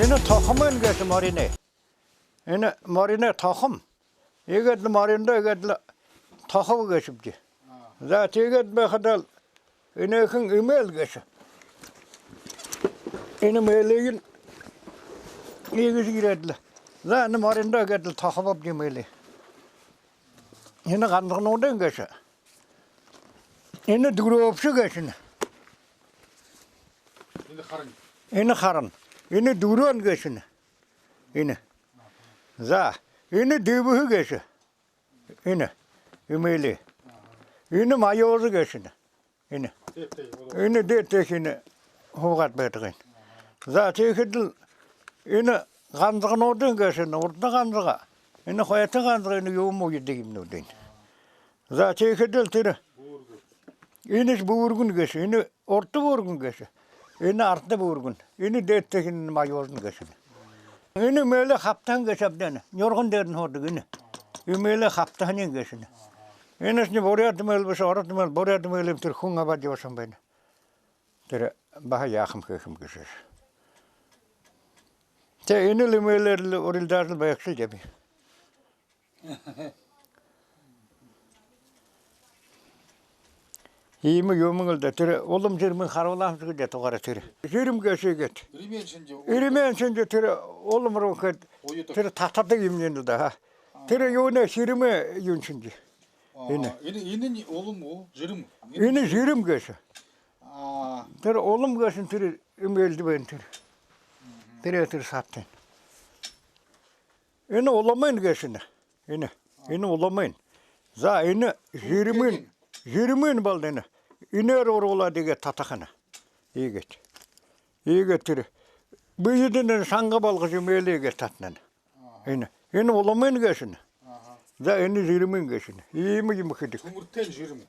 Yine tohumun geçi marine. Yine marine tohum. Yegedli marinde yegedli tohum geçipti. Zaten yeged bekadal. Yine yakın email geçi. Yine meleğin iyisi giredli. Zaten marinde yegedli tohum yaptı meleği. Yine kandığın oradan geçi. Yine duruopsu geçini. Yine karın. Yine duruan geçini. Yine. Za. Yine dübühü geçi. Yine. Ümeli. Yine mayozu geçini. Yine. Yine detek yine. Hukat betkin. Za tekidil. Yine kandığın oradan geçini. Orada kandığa. Yine hayatı kandığa. Yine yoğumu yedigim nudin. Za tekidil tiri. Yine buurgun geçi. Yine orta buurgun geçi. Yine artta buurgun. Yine detek yine mayozun geçini. Yine mele kaptan geçapten. Yorgun derin orada yine. Yine kaptanın geçini. Yine şimdi buraya demel bir sonra demel buraya demel bir hunga bacıyorsun beni. Tere bah yakım geçer. Te yine lemelerle orildarlı bayaksı gibi. İyimi yomunul da tere oğlum jirmin karvalam çıkı da toğara tere. Jirim geçe get. İrimen şimdi tere oğlum rokat tere tahtada yimlenil da ha. Tere yone jirime yun şimdi. Yine. Yine oğlum o jirim. Yine jirim geçe. Tere oğlum geçin tere imeldi ben tere. Tere sattın. Yine olamayın geçine. Yine olamayın. Za yine jirimin baldene. İner orula dige tatakana. İyi geç. İyi getir. Bu yüzden sanga balgıcı meleğe geç tatnan. Yine olamayın geçine. Za yine jirimin geçine. İyi mi gibi kıdık. Tumurten jirim.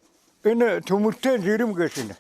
Yine tumurten jirim geçine.